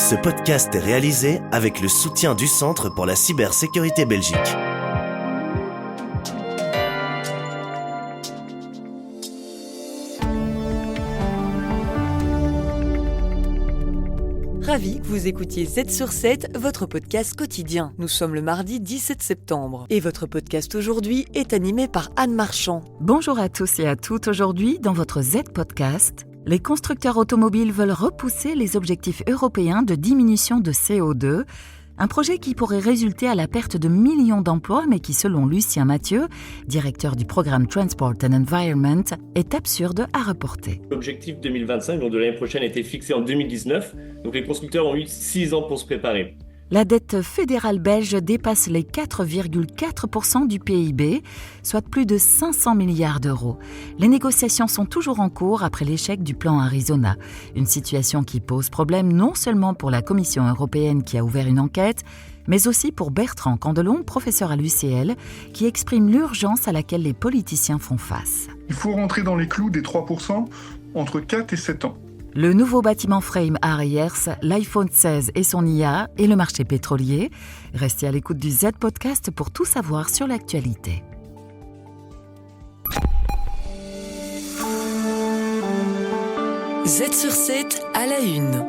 Ce podcast est réalisé avec le soutien du Centre pour la cybersécurité Belgique. Ravi que vous écoutiez 7 sur 7, votre podcast quotidien. Nous sommes le mardi 17 septembre et votre podcast aujourd'hui est animé par Anne Marchand. Bonjour à tous et à toutes. Aujourd'hui, dans votre Z-Podcast, les constructeurs automobiles veulent repousser les objectifs européens de diminution de CO2, un projet qui pourrait résulter à la perte de millions d'emplois, mais qui, selon Lucien Mathieu, directeur du programme Transport and Environment, est absurde à reporter. L'objectif 2025, donc de l'année prochaine, a été fixé en 2019, donc les constructeurs ont eu 6 ans pour se préparer. La dette fédérale belge dépasse les 4,4% du PIB, soit plus de 500 milliards d'euros. Les négociations sont toujours en cours après l'échec du plan Arizona. Une situation qui pose problème non seulement pour la Commission européenne qui a ouvert une enquête, mais aussi pour Bertrand Candelon, professeur à l'UCL, qui exprime l'urgence à laquelle les politiciens font face. Il faut rentrer dans les clous des 3% entre 4 et 7 ans. Le nouveau bâtiment Frame Harriers, l'iPhone 16 et son IA et le marché pétrolier. Restez à l'écoute du Z-Podcast pour tout savoir sur l'actualité. Z sur 7 à la une.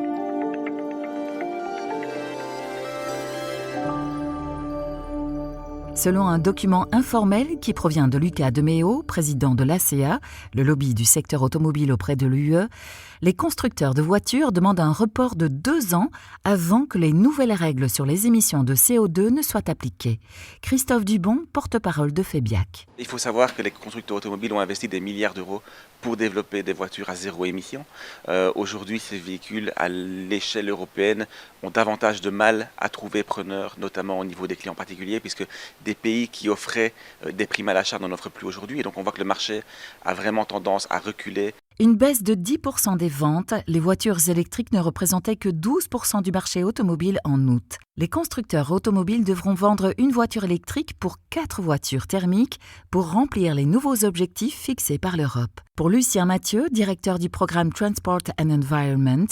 Selon un document informel qui provient de Lucas Demeo, président de l'ACEA, le lobby du secteur automobile auprès de l'UE, les constructeurs de voitures demandent un report de 2 ans avant que les nouvelles règles sur les émissions de CO2 ne soient appliquées. Christophe Dubon, porte-parole de Febiac. Il faut savoir que les constructeurs automobiles ont investi des milliards d'euros pour développer des voitures à zéro émission. Aujourd'hui, ces véhicules à l'échelle européenne ont davantage de mal à trouver preneurs, notamment au niveau des clients particuliers, puisque des pays qui offraient des primes à l'achat n'en offrent plus aujourd'hui. Et donc on voit que le marché a vraiment tendance à reculer. Une baisse de 10% des ventes, les voitures électriques ne représentaient que 12% du marché automobile en août. Les constructeurs automobiles devront vendre une voiture électrique pour 4 voitures thermiques pour remplir les nouveaux objectifs fixés par l'Europe. Pour Lucien Mathieu, directeur du programme Transport and Environment,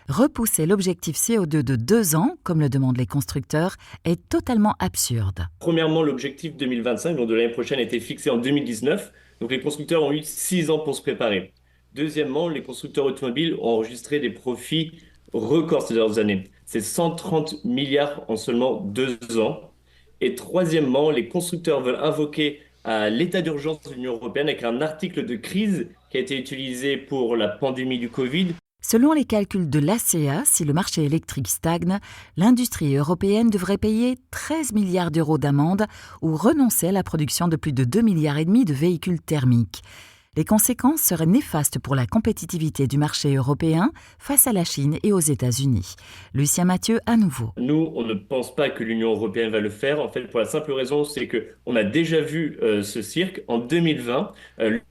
repousser l'objectif CO2 de 2 ans, comme le demandent les constructeurs, est totalement absurde. Premièrement, l'objectif 2025, donc de l'année prochaine, a été fixé en 2019, donc les constructeurs ont eu 6 ans pour se préparer. Deuxièmement, les constructeurs automobiles ont enregistré des profits records ces dernières années. C'est 130 milliards en seulement 2 ans. Et troisièmement, les constructeurs veulent invoquer l'état d'urgence de l'Union européenne avec un article de crise qui a été utilisé pour la pandémie du Covid. Selon les calculs de l'ACEA, si le marché électrique stagne, l'industrie européenne devrait payer 13 milliards d'euros d'amende ou renoncer à la production de plus de 2,5 milliards de véhicules thermiques. Les conséquences seraient néfastes pour la compétitivité du marché européen face à la Chine et aux États-Unis. Lucien Mathieu, à nouveau. Nous, on ne pense pas que l'Union européenne va le faire. En fait, pour la simple raison, c'est qu'on a déjà vu ce cirque. En 2020,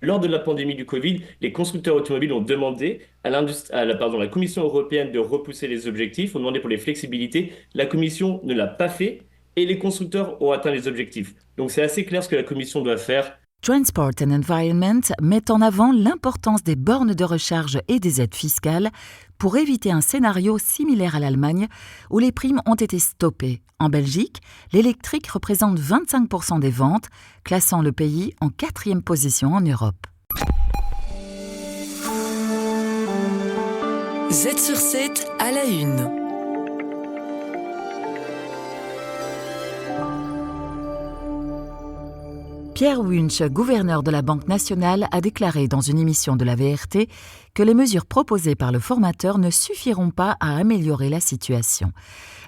lors de la pandémie du Covid, les constructeurs automobiles ont demandé à la Commission européenne de repousser les objectifs, ont demandé pour les flexibilités. La Commission ne l'a pas fait et les constructeurs ont atteint les objectifs. Donc c'est assez clair ce que la Commission doit faire. Transport and Environment met en avant l'importance des bornes de recharge et des aides fiscales pour éviter un scénario similaire à l'Allemagne où les primes ont été stoppées. En Belgique, l'électrique représente 25% des ventes, classant le pays en 4e position en Europe. Z sur 7 à la une. Pierre Wunsch, gouverneur de la Banque nationale, a déclaré dans une émission de la VRT que les mesures proposées par le formateur ne suffiront pas à améliorer la situation.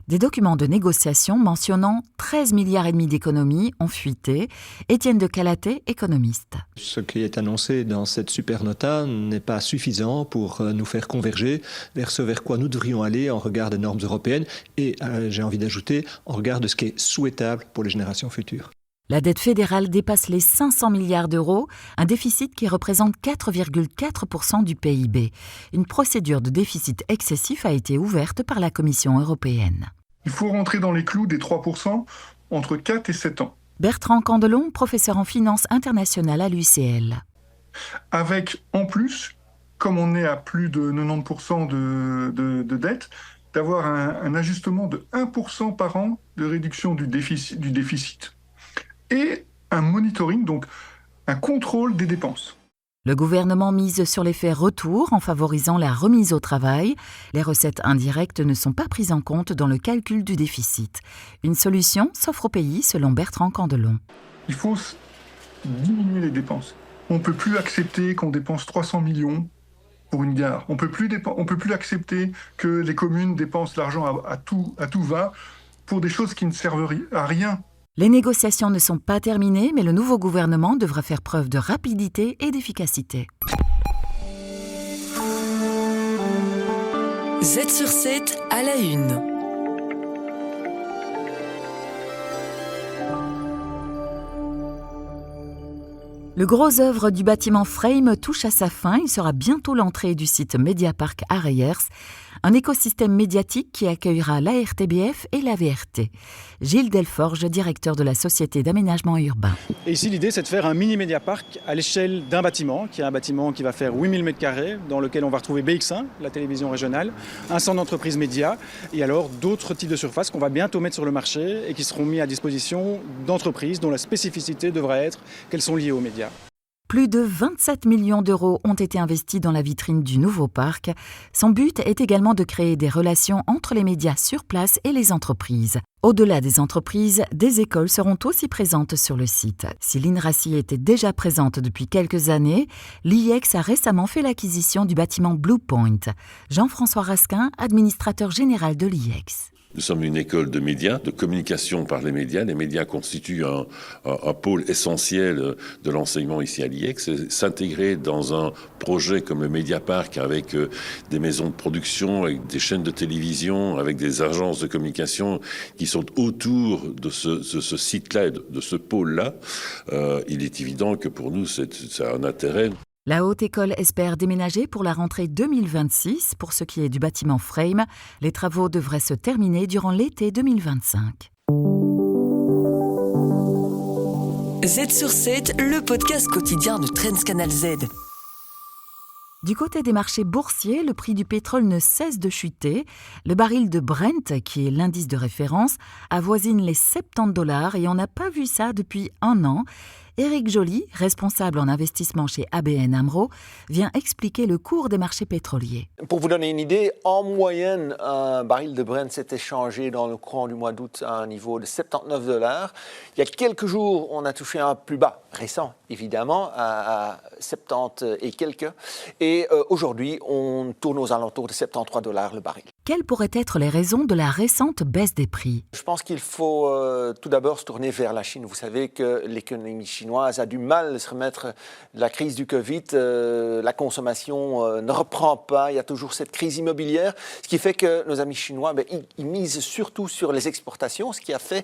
Des documents de négociation mentionnant 13,5 milliards d'économies ont fuité. Étienne de Calaté, économiste. Ce qui est annoncé dans cette supernota n'est pas suffisant pour nous faire converger vers ce vers quoi nous devrions aller en regard des normes européennes et, j'ai envie d'ajouter, en regard de ce qui est souhaitable pour les générations futures. La dette fédérale dépasse les 500 milliards d'euros, un déficit qui représente 4,4% du PIB. Une procédure de déficit excessif a été ouverte par la Commission européenne. Il faut rentrer dans les clous des 3% entre 4 et 7 ans. Bertrand Candelon, professeur en finance internationale à l'UCL. Avec, en plus, comme on est à plus de 90% de dette, d'avoir un ajustement de 1% par an de réduction du déficit et un monitoring, donc un contrôle des dépenses. Le gouvernement mise sur l'effet retour en favorisant la remise au travail. Les recettes indirectes ne sont pas prises en compte dans le calcul du déficit. Une solution s'offre au pays selon Bertrand Candelon. Il faut diminuer les dépenses. On ne peut plus accepter qu'on dépense 300 millions pour une gare. On ne peut plus accepter que les communes dépensent l'argent à tout va pour des choses qui ne servent à rien. Les négociations ne sont pas terminées, mais le nouveau gouvernement devra faire preuve de rapidité et d'efficacité. 7 sur 7 à la une. Le gros œuvre du bâtiment Frame touche à sa fin. Il sera bientôt l'entrée du site Mediapark à Reyers, un écosystème médiatique qui accueillera la RTBF et la VRT. Gilles Delforge, directeur de la Société d'aménagement urbain. Et ici, l'idée, c'est de faire un mini Mediapark à l'échelle d'un bâtiment, qui est un bâtiment qui va faire 8000 m², dans lequel on va retrouver BX1, la télévision régionale, un centre d'entreprise média, et alors d'autres types de surfaces qu'on va bientôt mettre sur le marché et qui seront mis à disposition d'entreprises dont la spécificité devra être qu'elles sont liées aux médias. Plus de 27 millions d'euros ont été investis dans la vitrine du nouveau parc. Son but est également de créer des relations entre les médias sur place et les entreprises. Au-delà des entreprises, des écoles seront aussi présentes sur le site. Si l'INRACI était déjà présente depuis quelques années, l'IEX a récemment fait l'acquisition du bâtiment Bluepoint. Jean-François Rasquin, administrateur général de l'IEX. Nous sommes une école de médias, de communication par les médias. Les médias constituent un pôle essentiel de l'enseignement ici à l'IEX. S'intégrer dans un projet comme le Mediapark avec des maisons de production, avec des chaînes de télévision, avec des agences de communication qui sont autour de ce site-là, de ce pôle-là, il est évident que pour nous, c'est un intérêt. La Haute École espère déménager pour la rentrée 2026. Pour ce qui est du bâtiment Frame, les travaux devraient se terminer durant l'été 2025. 7 sur 7, le podcast quotidien de Trends Canal Z. Du côté des marchés boursiers, le prix du pétrole ne cesse de chuter. Le baril de Brent, qui est l'indice de référence, avoisine les $70 et on n'a pas vu ça depuis un an. Éric Joly, responsable en investissement chez ABN AMRO, vient expliquer le cours des marchés pétroliers. Pour vous donner une idée, en moyenne, un baril de Brent s'est échangé dans le courant du mois d'août à un niveau de $79. Il y a quelques jours, on a touché un plus bas, récent évidemment, à 70 et quelques. Et aujourd'hui, on tourne aux alentours de $73 le baril. Quelles pourraient être les raisons de la récente baisse des prix ? Je pense qu'il faut tout d'abord se tourner vers la Chine. Vous savez que l'économie chinoise a du mal à se remettre de la crise du Covid. La consommation ne reprend pas. Il y a toujours cette crise immobilière. Ce qui fait que nos amis chinois, ils misent surtout sur les exportations, ce qui a fait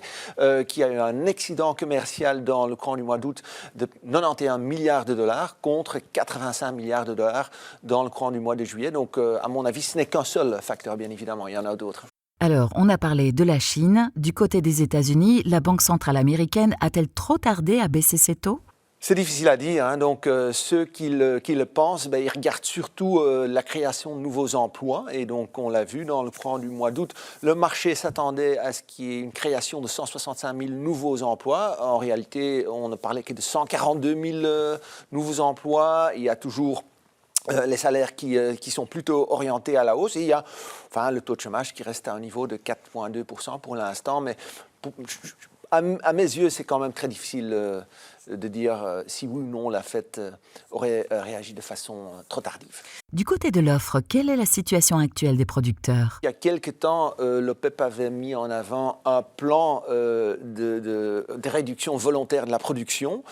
qu'il y a eu un excédent commercial dans le courant du mois d'août de 91 milliards de dollars contre 85 milliards de dollars dans le courant du mois de juillet. Donc, à mon avis, ce n'est qu'un seul facteur, bien évidemment, il y en a d'autres. Alors, on a parlé de la Chine. Du côté des États-Unis, la Banque centrale américaine a-t-elle trop tardé à baisser ses taux ? C'est difficile à dire. Donc, ceux qui le pensent, ils regardent surtout la création de nouveaux emplois. Et donc, on l'a vu dans le courant du mois d'août, le marché s'attendait à ce qu'il y ait une création de 165 000 nouveaux emplois. En réalité, on ne parlait que de 142 000 nouveaux emplois. Il y a toujours les salaires qui sont plutôt orientés à la hausse. Et il y a le taux de chômage qui reste à un niveau de 4,2% pour l'instant. Mais à mes yeux, c'est quand même très difficile de dire si oui ou non la Fed aurait réagi de façon trop tardive. Du côté de l'offre, quelle est la situation actuelle des producteurs ? Il y a quelque temps, l'OPEP avait mis en avant un plan de réduction volontaire de la production.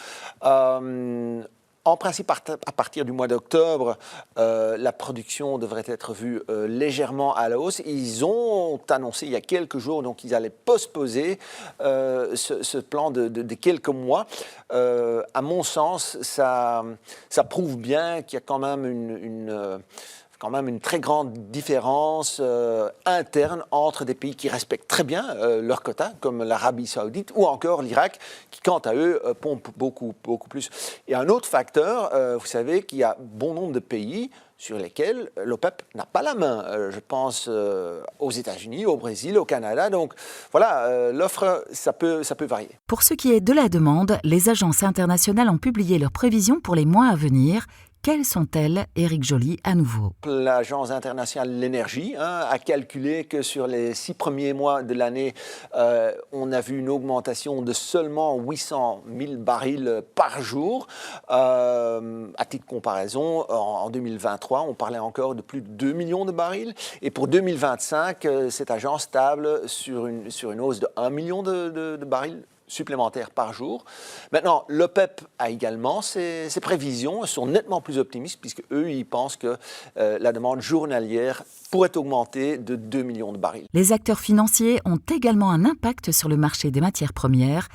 En principe, à partir du mois d'octobre, la production devrait être vue légèrement à la hausse. Ils ont annoncé il y a quelques jours donc ils allaient postposer ce plan de quelques mois. À mon sens, ça prouve bien qu'il y a quand même quand même une très grande différence interne entre des pays qui respectent très bien leurs quotas, comme l'Arabie Saoudite ou encore l'Irak, qui, quant à eux, pompent beaucoup plus. Et un autre facteur, vous savez qu'il y a bon nombre de pays sur lesquels l'OPEP n'a pas la main. Je pense aux États-Unis, au Brésil, au Canada. Donc voilà, l'offre, ça peut varier. Pour ce qui est de la demande, les agences internationales ont publié leurs prévisions pour les mois à venir. Quelles sont-elles, Éric Joly, à nouveau? L'Agence internationale de l'énergie a calculé que sur les 6 premiers mois de l'année, on a vu une augmentation de seulement 800 000 barils par jour. À titre de comparaison, en 2023, on parlait encore de plus de 2 millions de barils. Et pour 2025, cette agence table sur une hausse de 1 million de barils supplémentaires par jour. Maintenant, l'OPEP a également ses prévisions, sont nettement plus optimistes puisque eux, ils pensent que la demande journalière pourrait augmenter de 2 millions de barils. Les acteurs financiers ont également un impact sur le marché des matières premières.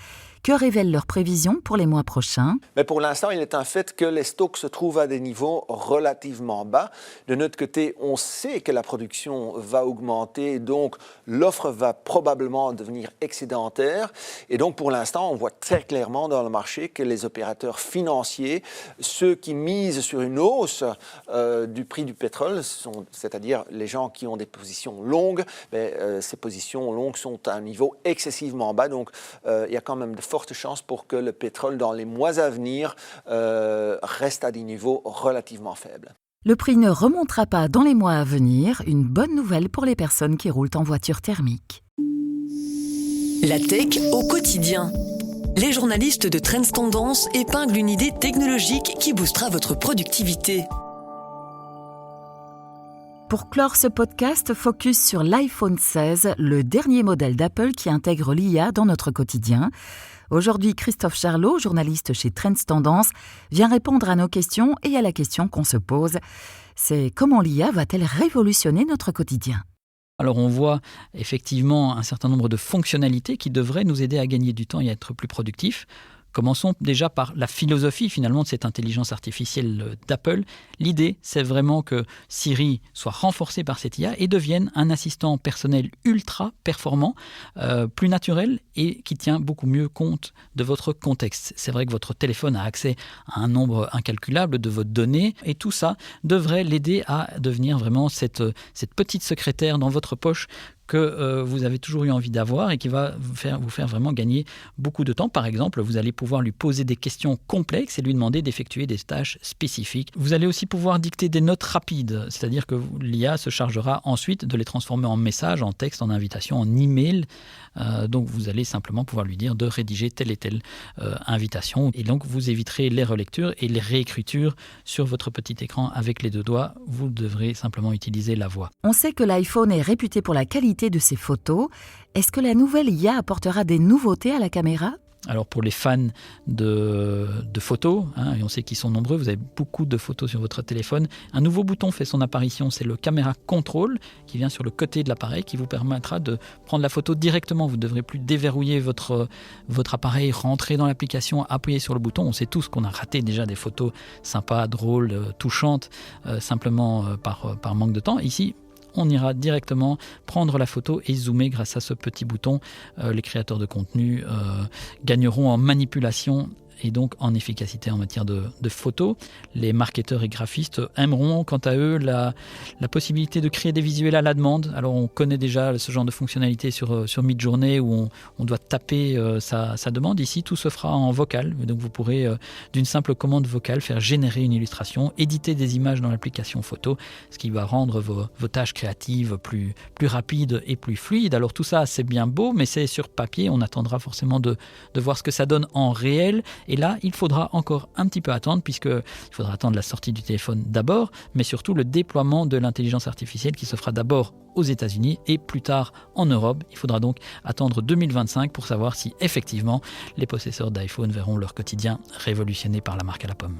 Que révèlent leurs prévisions pour les mois prochains? Mais pour l'instant, il est un fait que les stocks se trouvent à des niveaux relativement bas. De notre côté, on sait que la production va augmenter, donc l'offre va probablement devenir excédentaire. Et donc pour l'instant, on voit très clairement dans le marché que les opérateurs financiers, ceux qui misent sur une hausse du prix du pétrole, c'est-à-dire les gens qui ont des positions longues, ces positions longues sont à un niveau excessivement bas. Donc il y a quand même de fortes chances pour que le pétrole, dans les mois à venir, reste à des niveaux relativement faibles. Le prix ne remontera pas dans les mois à venir, une bonne nouvelle pour les personnes qui roulent en voiture thermique. La tech au quotidien. Les journalistes de Trends Tendance épinglent une idée technologique qui boostera votre productivité. Pour clore ce podcast, focus sur l'iPhone 16, le dernier modèle d'Apple qui intègre l'IA dans notre quotidien. Aujourd'hui, Christophe Charlot, journaliste chez Trends Tendance, vient répondre à nos questions et à la question qu'on se pose. C'est comment l'IA va-t-elle révolutionner notre quotidien ? Alors on voit effectivement un certain nombre de fonctionnalités qui devraient nous aider à gagner du temps et à être plus productifs. Commençons déjà par la philosophie finalement de cette intelligence artificielle d'Apple. L'idée, c'est vraiment que Siri soit renforcée par cette IA et devienne un assistant personnel ultra performant, plus naturel et qui tient beaucoup mieux compte de votre contexte. C'est vrai que votre téléphone a accès à un nombre incalculable de vos données et tout ça devrait l'aider à devenir vraiment cette petite secrétaire dans votre poche que vous avez toujours eu envie d'avoir et qui va vous faire vraiment gagner beaucoup de temps. Par exemple, vous allez pouvoir lui poser des questions complexes et lui demander d'effectuer des tâches spécifiques. Vous allez aussi pouvoir dicter des notes rapides, c'est-à-dire que l'IA se chargera ensuite de les transformer en messages, en texte, en invitation, en email. Donc vous allez simplement pouvoir lui dire de rédiger telle et telle invitation. Et donc vous éviterez les relectures et les réécritures sur votre petit écran avec les deux doigts. Vous devrez simplement utiliser la voix. On sait que l'iPhone est réputé pour la qualité de ses photos. Est-ce que la nouvelle IA apportera des nouveautés à la caméra ? Alors pour les fans de photos, et on sait qu'ils sont nombreux, vous avez beaucoup de photos sur votre téléphone, un nouveau bouton fait son apparition, c'est le Camera Control qui vient sur le côté de l'appareil qui vous permettra de prendre la photo directement. Vous ne devrez plus déverrouiller votre appareil, rentrer dans l'application, appuyer sur le bouton. On sait tous qu'on a raté déjà des photos sympas, drôles, touchantes, simplement par manque de temps. Ici, on ira directement prendre la photo et zoomer grâce à ce petit bouton. Les créateurs de contenu gagneront en manipulation et donc en efficacité en matière de photos. Les marketeurs et graphistes aimeront quant à eux la possibilité de créer des visuels à la demande. Alors on connaît déjà ce genre de fonctionnalité sur Midjourney où on doit taper sa demande. Ici, tout se fera en vocal. Donc vous pourrez d'une simple commande vocale faire générer une illustration, éditer des images dans l'application photo, ce qui va rendre vos tâches créatives plus rapides et plus fluides. Alors tout ça, c'est bien beau, mais c'est sur papier. On attendra forcément de voir ce que ça donne en réel. Et là, il faudra encore un petit peu attendre, puisqu'il faudra attendre la sortie du téléphone d'abord, mais surtout le déploiement de l'intelligence artificielle qui se fera d'abord aux États-Unis et plus tard en Europe. Il faudra donc attendre 2025 pour savoir si effectivement les possesseurs d'iPhone verront leur quotidien révolutionné par la marque à la pomme.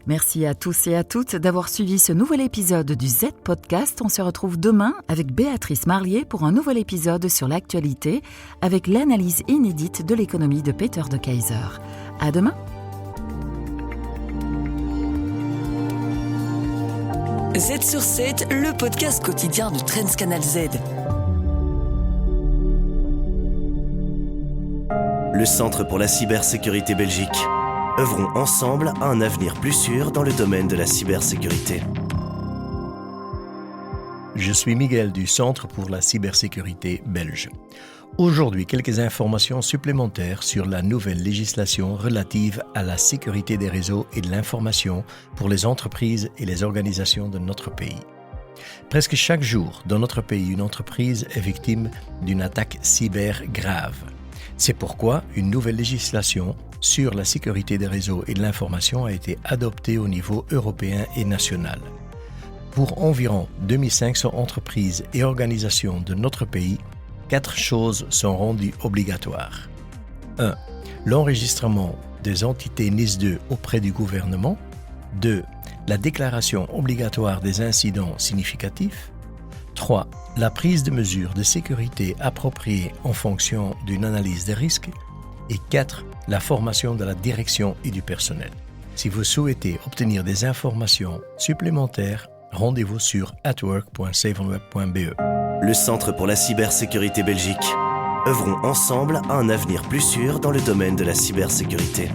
Merci à tous et à toutes d'avoir suivi ce nouvel épisode du Z Podcast. On se retrouve demain avec Béatrice Marlier pour un nouvel épisode sur l'actualité avec l'analyse inédite de l'économie de Peter de Keyser. À demain. Z sur 7, le podcast quotidien de Trends Canal Z. Le Centre pour la cybersécurité Belgique. Œuvrons ensemble à un avenir plus sûr dans le domaine de la cybersécurité. Je suis Miguel du Centre pour la cybersécurité belge. Aujourd'hui, quelques informations supplémentaires sur la nouvelle législation relative à la sécurité des réseaux et de l'information pour les entreprises et les organisations de notre pays. Presque chaque jour, dans notre pays, une entreprise est victime d'une attaque cyber grave. C'est pourquoi une nouvelle législation sur la sécurité des réseaux et de l'information a été adoptée au niveau européen et national. Pour environ 2500 entreprises et organisations de notre pays, 4 choses sont rendues obligatoires. 1. L'enregistrement des entités NIS2 auprès du gouvernement. 2. La déclaration obligatoire des incidents significatifs. 3. La prise de mesures de sécurité appropriées en fonction d'une analyse des risques. Et 4. La formation de la direction et du personnel. Si vous souhaitez obtenir des informations supplémentaires, rendez-vous sur atwork.saveonweb.be. Le Centre pour la cybersécurité Belgique. Œuvrons ensemble à un avenir plus sûr dans le domaine de la cybersécurité.